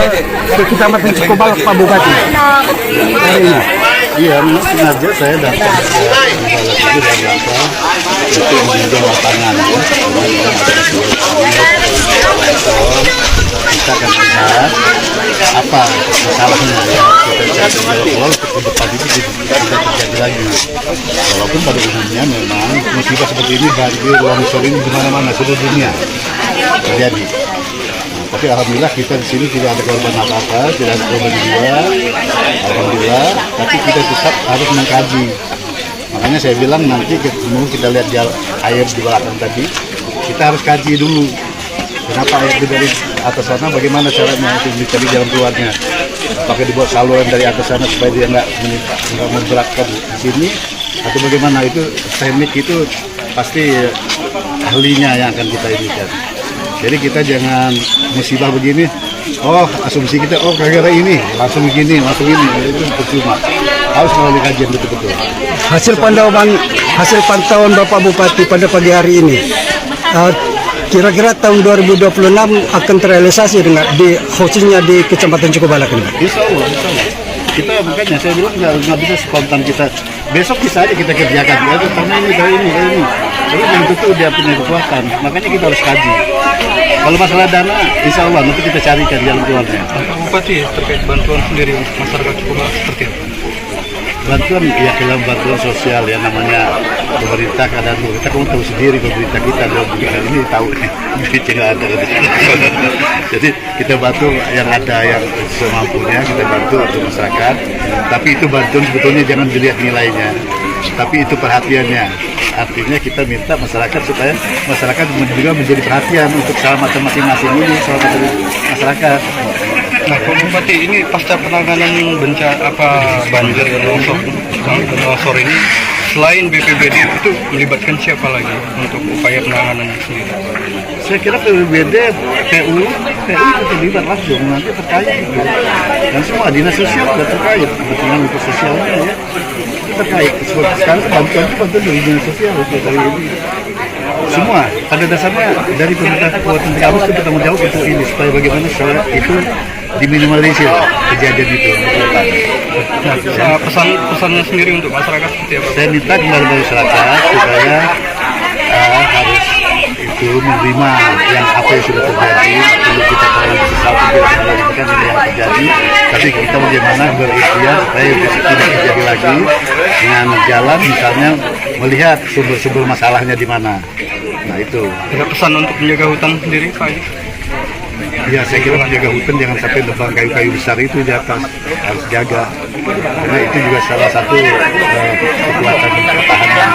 ke Kecamatan Cikobalak, Pak Bupati. Hari ini. Iya, memang sengaja saya datang ke untuk meninjau lapangan. Kita akan lihat apa masalahnya ya. Kita cari jawab untuk ke depan itu tidak terjadi lagi. Walaupun pada umumnya memang musibah seperti ini, banjir, longsor ini di mana-mana seluruh dunia terjadi. Tapi alhamdulillah kita di sini tidak ada korban apa-apa, tidak ada korban jiwa, alhamdulillah. Tapi kita tetap harus mengkaji. Makanya saya bilang nanti kita lihat air di belakang tadi, kita harus kaji dulu. Kenapa air dari atas sana? Bagaimana caranya untuk dicari jalan keluarnya? Apakah dibuat saluran dari atas sana supaya dia nggak memberatkan di sini? Atau bagaimana? Itu teknik itu pasti ahlinya yang akan kita inikan. Jadi kita jangan musibah begini, oh asumsi kita, oh gara-gara ini, langsung begini, itu percuma. Harus melalui kajian betul-betul. Hasil pantauan Bapak Bupati pada pagi hari ini, kira-kira tahun 2026 akan terrealisasi dengan khususnya di Kecamatan Cikobalak ini. Insya Allah. Kita makanya saya bilang nggak bisa spontan kita. Besok bisa aja kita kerjakan. Ya, karena ini. Tapi belum tentu dia punya kekuatan. Makanya kita harus kaji. Kalau masalah dana, insya Allah nanti kita carikan jalan keluarnya. Pak Bupati, terkait bantuan sendiri untuk masyarakat Cikobalak seperti apa? Bantuan ya dalam bantuan sosial ya namanya pemerintah kadang kita kamu tahu sendiri pemerintah kita dalam ini tahu duitnya ada. Jadi kita bantu yang ada yang semampunya kita bantu untuk masyarakat. Tapi itu bantuan sebetulnya jangan dilihat nilainya, tapi itu perhatiannya. Artinya kita minta masyarakat supaya masyarakat juga menjadi perhatian untuk keselamatan masing-masing ini, keselamatan masyarakat. Nah, Pak Bupati, ini pasca penanganan bencana banjir dan longsor ini, selain BPBD itu melibatkan siapa lagi untuk upaya penanganan sendiri? Saya kira BPBD, PU itu terlibat langsung nanti terkait itu. Dan semua dinas sosial sudah terkait kepentingan untuk sosialnya ya. Terkait sekarang bantuan dari dinas sosial itu dari ini. Semua pada dasarnya dari pemerintah kabupaten harus bertanggung jawab untuk ini supaya bagaimana supaya itu diminimalisir kejadian itu. Nah, pesannya sendiri untuk masyarakat seperti apa? Saya minta kepada masyarakat supaya harus itu menerima yang apa yang sudah terjadi. Perlu kita tahu sesuatu kan ini yang terjadi. Tapi kita bagaimana berikhtiar supaya tidak terjadi lagi dengan jalan misalnya melihat sumber-sumber masalahnya di mana. Nah itu. Ada pesan untuk menjaga hutan sendiri, Pak? Ya saya kira menjaga hutan jangan sampai nebang kayu-kayu besar itu di atas, harus jaga. Karena itu juga salah satu kekuatan pertahanan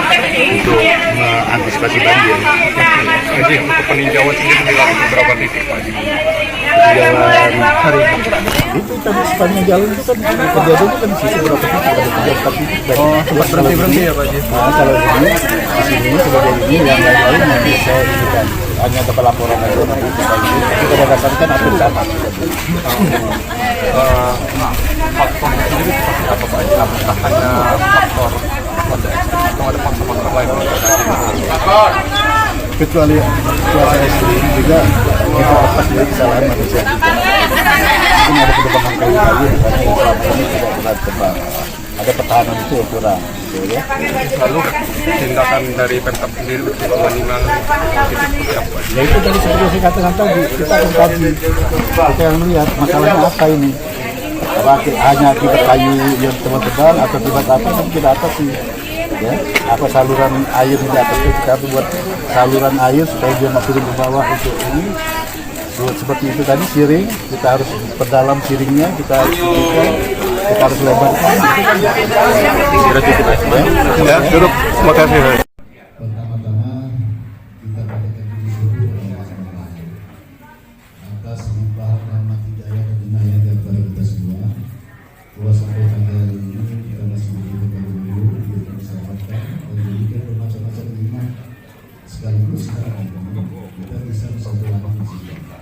untuk mengantisipasi banjir. Jadi untuk peninjauan sendiri dilakukan beberapa titik, Pak? Jalan hari itu tadi sepanjang jalan itu kan kejadian kan sisi berapa titik ada 3-4 titik. Sempat berhenti ya Pak? Nah kalau ini di sini sebagai ini yang lain nanti saya berikan hanya dapat laporan aja nanti kita berdasarkan apa sama. Faktor sendiri seperti apa Pak? Apakah hanya faktor atau ada faktor lain? Kecuali cuaca ekstrim juga kita lepas dari kesalahan manusia juga. Mungkin ada penebangan kayu-kayu karena yang selama ini tidak pernah ditebang. Ada pertahanan itu yang kurang, gitu ya. Lalu tindakan dari Pemkab sendiri untuk menangani seperti apa? Ya itu tadi seperti saya katakan tadi, kita akan kaji, kita yang melihat masalahnya apa ini. Apa hanya akibat kayu yang tebal-tebal atau akibat apa nanti kita atasi. Ya, apa saluran air di atas itu kita buat saluran air supaya dia masuk ke bawah untuk ini seperti itu tadi siring kita harus perdalam siringnya kita harus lebarkan Sudah cukup ya, duduk, terima kasih. Pertama-tama kita katakan atas limpahan rahmat hidayah dan inayah daripada kita semua bahwa sampai tanggal ini kita masih diberikan dulu diselamatkan dan diberikan bermacam-macam nikmat sekaligus sekarang kita bisa bersatu musibah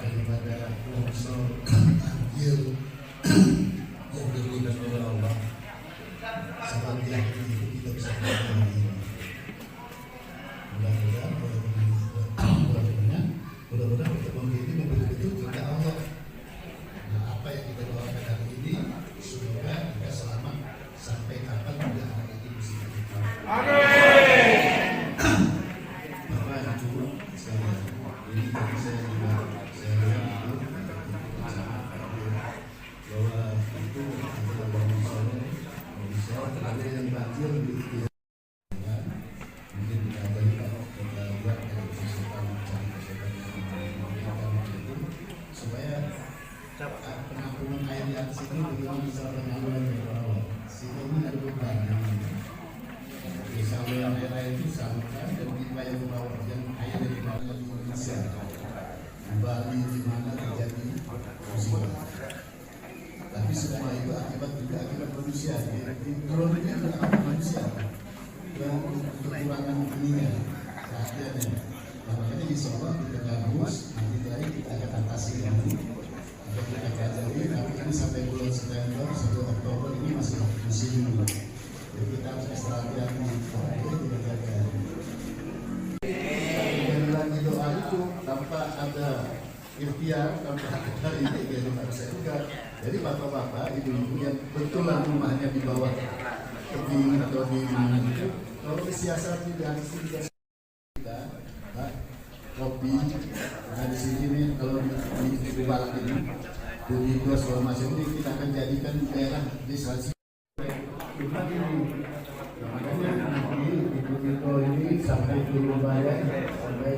daripada longsor banjir yang diberikan oleh Allah Ini tadi saya juga saya lihat bahwa itu adalah longsor ada yang banjir di mungkin kita balik kita buat ekosistem supaya penampungan air di atas ini bagaimana bisa penampungan di bawah sehingga ini ada beban saluran air itu salurkan dan pipa yang bawah yang air dari bawah di Indonesia di Bali di mana terjadi musibah. Tapi semua itu akibat manusia. Di luar negeri ada manusia yang kekurangan ininya, perhatiannya. Makanya insya Allah kita gabus, nanti lagi kita akan atasi ini. Atau kita pelajari, tapi ini sampai bulan September, 1 Oktober ini masih musim. Jadi kita harus ekstra hati-hati, kita jaga. Yang bilang doa itu tanpa ada ikhtiar, tanpa ada ini, jadi saya juga. Jadi bapak-bapak, ibu-ibu yang betulan rumahnya di bawah tebing atau di mana itu, kalau disiasati dari sini kita, kopi, nah di sini nih kalau di barat ini, di dos formasi ini kita akan jadikan daerah desa. Makanya nanti ibu-ibu ini sampai ke Surabaya, sampai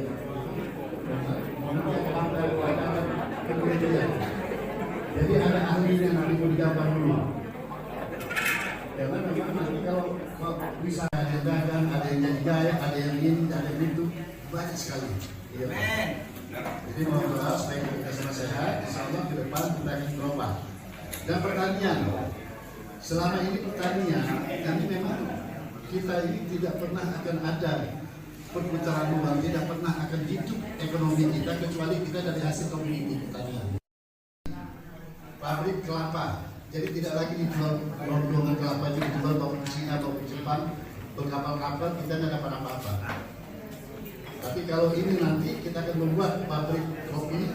jadi ada ahlinya nanti mau didapat dulu. Karena memang nanti kalau bisa ada dagang, ada yang jadi gaya, ada yang ini, ada yang itu, banyak sekali. Iya. Jadi mohon doa supaya kita semua sehat. Insyaallah ke depan kita akan berubah. Dan pertanian, selama ini pertanian, ini memang kita ini tidak pernah akan ada perputaran uang, tidak pernah akan hidup ekonomi kita kecuali kita dari hasil komoditi pertanian. Pabrik kelapa, jadi tidak lagi dijual rombongan kelapa, jadi dijual bawa ke Cina, bawa ke Jepang, berkapal-kapal, kita tidak dapat apa-apa. Tapi kalau ini nanti kita akan membuat pabrik kopi,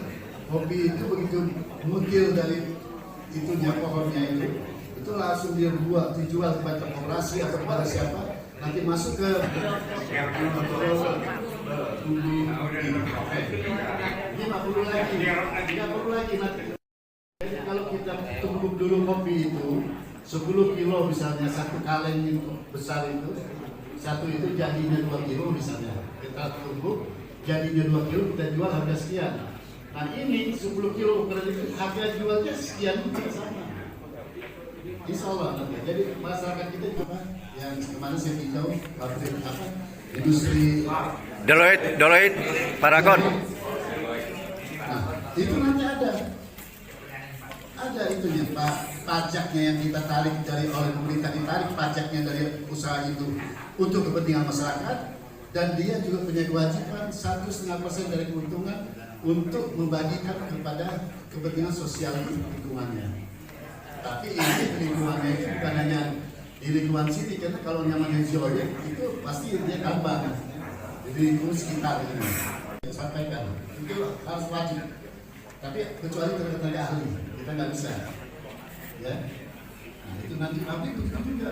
kopi itu begitu mengukir dari itunya pohonnya itu langsung dijual kepada koperasi atau kepada siapa, nanti masuk ke ini 50 lagi nanti. Jadi kalau kita tumbuk dulu kopi itu 10 kilo misalnya, satu kaleng itu besar itu, satu itu jadinya 2 kilo misalnya, kita tumbuk jadinya 2 kilo, kita jual harga sekian. Nah ini 10 kilo harga jualnya sekian juga sama. Insya Allah nanti. Jadi masyarakat kita juga yang kemana saya tinjau pabrik apa industri Deloitte Paragon. Nah itu nanti ada itunya pajaknya yang kita tarik dari oleh pemerintah, ditarik pajaknya dari usaha itu untuk kepentingan masyarakat, dan dia juga punya kewajiban 1,5% dari keuntungan untuk membagikan kepada kepentingan sosial lingkungannya. Tapi ini lingkungannya itu bukan hanya di lingkungan sini, karena kalau namanya Joy itu pasti dia tambah di lingkungan sekitar ini. Sampaikan itu harus wajib, tapi kecuali tenaga ahli kita nggak bisa, ya. Nah itu nanti pabrik itu juga.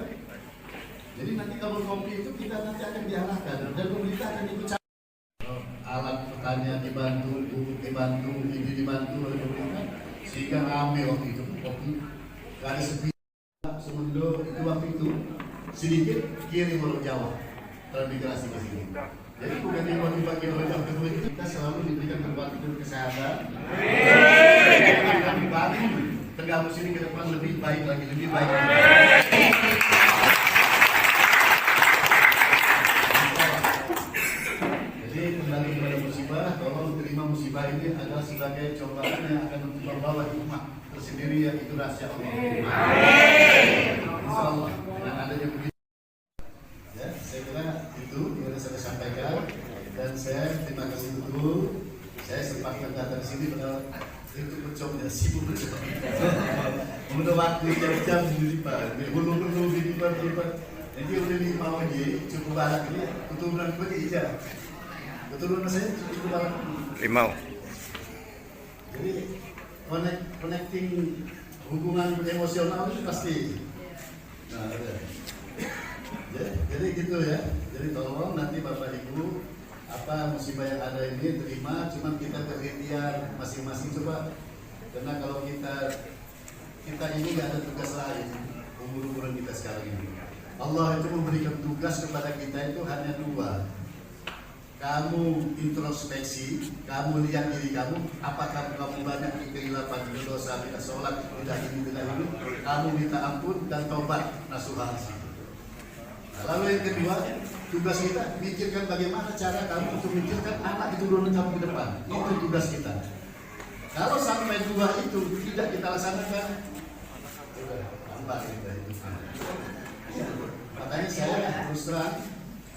Jadi nanti kalau kopi itu kita nanti akan diarahkan dan pemerintah akan ikut campur. Alat pertanian dibantu, pupuk dibantu, ini dibantu oleh pemerintah sehingga rame waktu itu kopi. Dari sepi Semundo itu waktu itu sedikit kirim orang Jawa termigrasi ke sini. Jadi bukan yang mau dibagi oleh Jawa kedua itu, kita selalu diberikan tempat tidur kesehatan. Kami bangun tergabung sini ke depan lebih baik lagi, lebih baik lagi. Jadi kembali kepada musibah, tolong terima musibah ini adalah sebagai cobaan yang akan membawa hikmah tersendiri, yang itu rahasia Allah. Insyaallah dengan adanya begitu, ya saya kira itu yang saya sampaikan, dan saya terima kasih betul. Saya sempat datang di sini pada itu pecahnya sibuk pecah. Udah waktu jam-jam di Pak, belum di Pak. Jadi udah di mau aja cukup banyak ini keturunan gue aja. Keturunan saya cukup banyak. Limau. Jadi connecting hubungan emosional itu pasti. Nah, jadi gitu ya. Jadi tolong nanti Bapak Ibu musibah yang ada ini terima, cuma kita berikhtiar masing-masing coba, karena kalau kita ini nggak ada tugas lain umur-umuran kita sekarang ini. Allah itu memberikan tugas kepada kita itu hanya dua. Kamu introspeksi, kamu lihat diri kamu, apakah kamu banyak kehilapan, dosa, tidak sholat, tidak ini, tidak ini, kamu minta ampun dan taubat nasuha. Nah, lalu yang kedua, tugas kita pikirkan bagaimana cara kamu untuk memikirkan anak keturunan kamu ke depan. Itu tugas kita. Kalau sampai dua itu tidak kita laksanakan, sudah lambat kita itu. Makanya saya terus terang,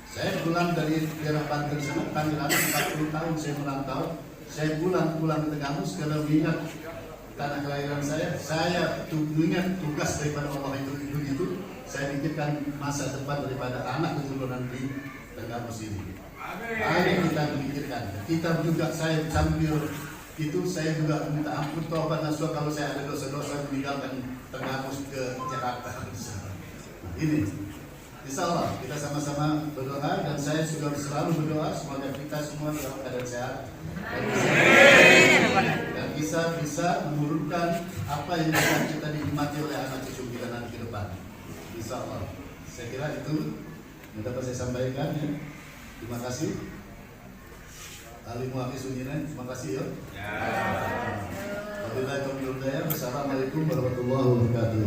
saya pulang dari daerah Banten sana, panggilan 40 tahun saya merantau, saya pulang ke Tegamus karena mengingat tanah kelahiran saya mengingat tugas daripada Allah itu begitu, saya pikirkan masa depan daripada anak keturunan di Tegamus ini. Ayo kita memikirkan, kita juga saya sambil itu saya juga minta ampun taubat nasuha kalau saya ada dosa-dosa meninggalkan Tegamus ke Jakarta. Ini. Insya Allah kita sama-sama berdoa dan saya sudah selalu berdoa semoga kita semua dalam keadaan sehat dan bisa menurunkan apa yang kita dinikmati oleh anak cucu kita nanti ke depan. Insya Allah. Saya kira itu yang dapat saya sampaikan. Ya. Terima kasih. Ali Muhammad Sunnah, terima kasih ya. Wassalamualaikum warahmatullahi wabarakatuh.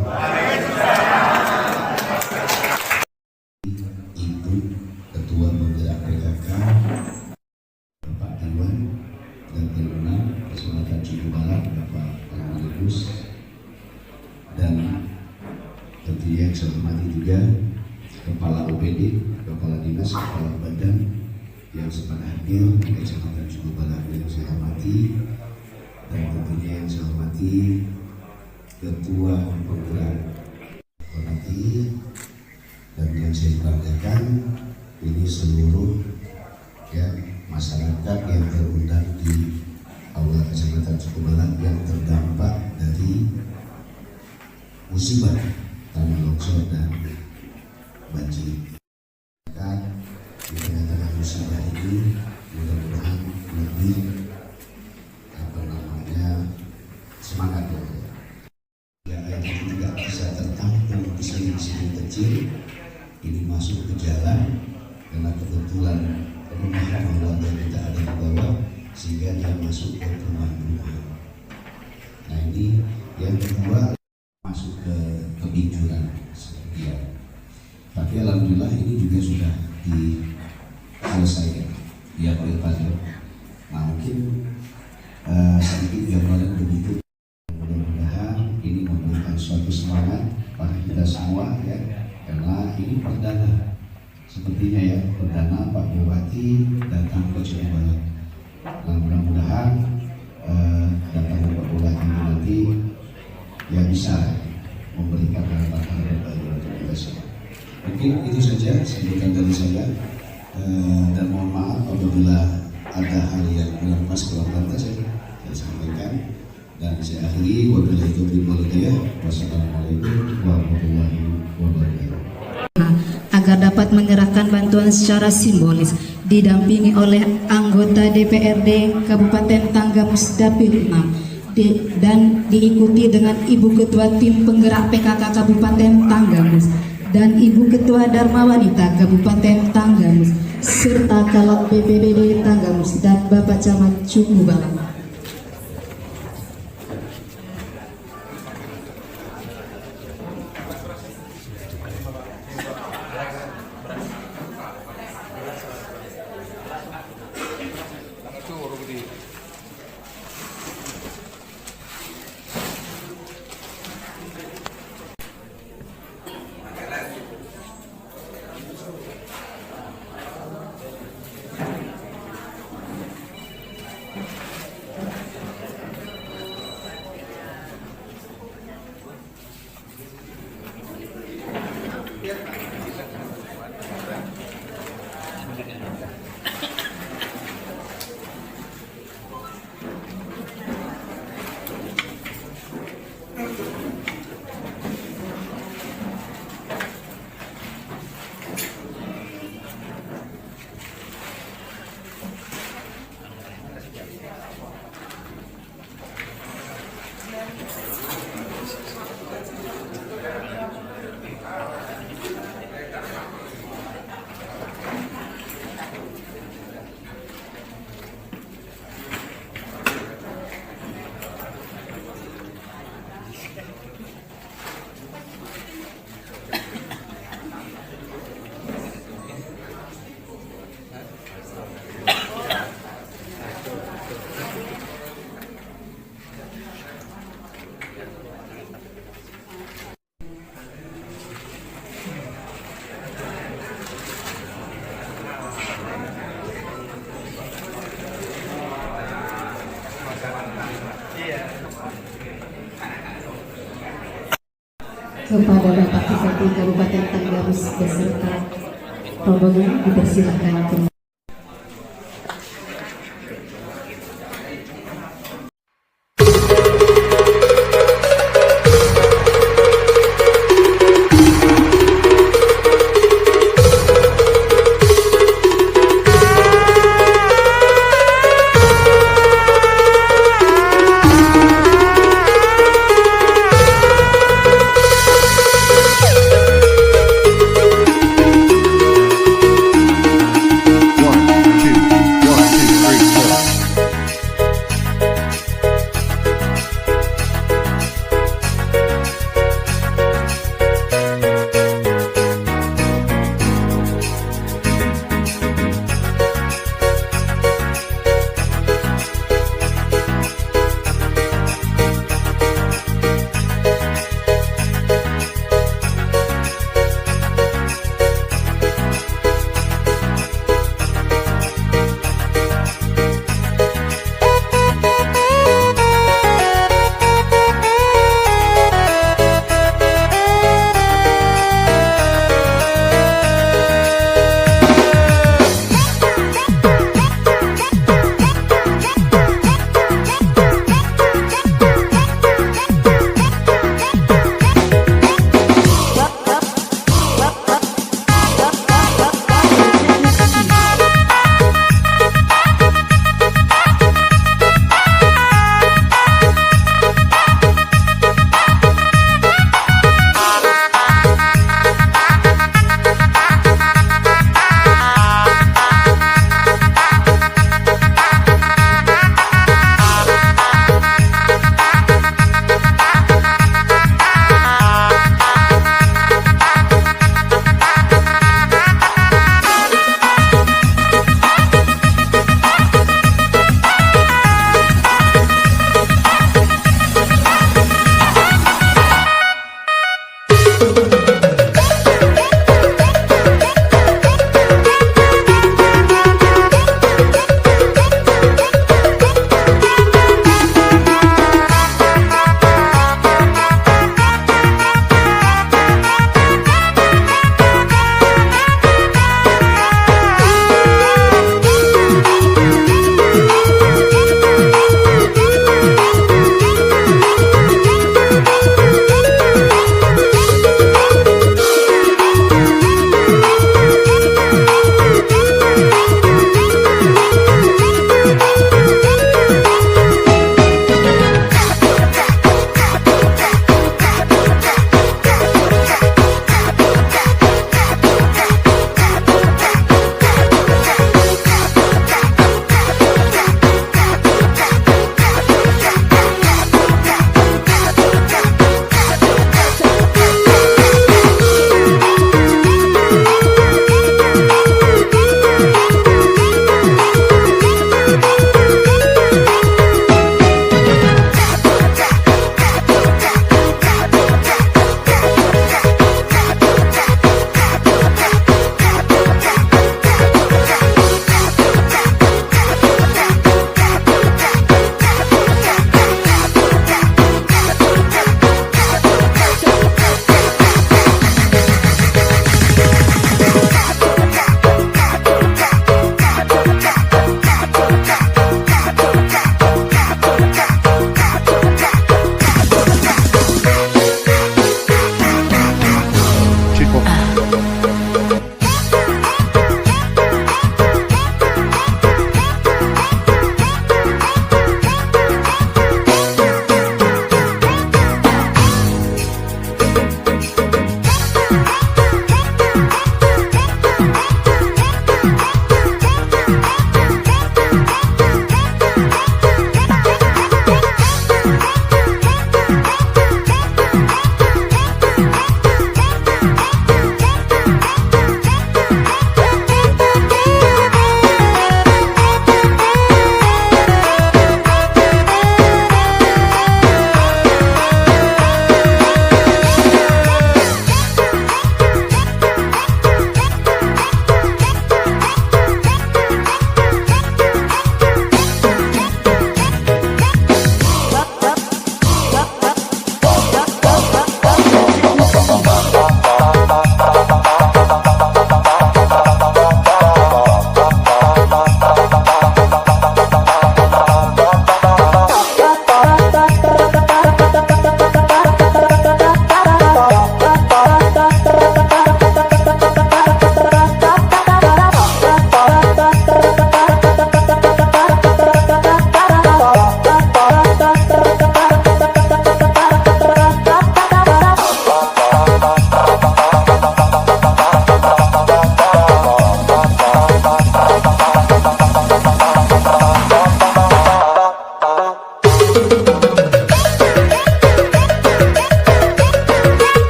Ketua Penggerak PKK Bapak Dewan dan Teruna Kecamatan Cukup Barat Bapak Almarhus, dan tentunya yang saya hormati juga Kepala OPD, Kepala Dinas, Kepala Badan yang sempat hadir di Kecamatan Cukup Barat yang saya hormati, dan tentunya yang saya hormati Ketua Penggerak hormati, dan yang saya banggakan ini seluruh ya masyarakat yang terundang di Aula Kecamatan Cukup Barat yang terdampak dari musibah tanah longsor dan banjir. Di tengah-tengah musibah ini mudah-mudahan lebih semangat ya, yang tidak bisa tertampung di sini kecil ini masuk ke jalan karena kebetulan perumahan warga kita ada di bawah sehingga dia masuk ke perumahan. Nah ini yang kedua masuk ke kebinjuran ya. Tapi alhamdulillah ini juga sudah diselesaikan ya oleh Pak. Nah mungkin sedikit gambaran begitu. Mudah-mudahan ini memberikan suatu semangat pada kita semua ya. Karena ini perdana, sepertinya ya perdana Pak Bupati datang ke Cukup Barat. Nah mudah-mudahan datang Pak Bupati nanti ya bisa memberikan harapan baru untuk kita semua. Mungkin itu saja sambutan dari saya, dan mohon maaf apabila ada hal yang kurang pas kurang pantas saya sampaikan. Dan saya akhiri wabillahi taufiq wal hidayah. Wassalamualaikum warahmatullahi wabarakatuh. Agar dapat menyerahkan bantuan secara simbolis didampingi oleh anggota DPRD Kabupaten Tanggamus Dapil 6 dan diikuti dengan Ibu Ketua Tim Penggerak PKK Kabupaten Tanggamus dan Ibu Ketua Dharma Wanita Kabupaten Tanggamus serta Camat BPBD Tanggamus dan Bapak Camat Cukup Barat. kepada Bapak Bupati Kabupaten Tanggamus beserta rombongan dipersilakan.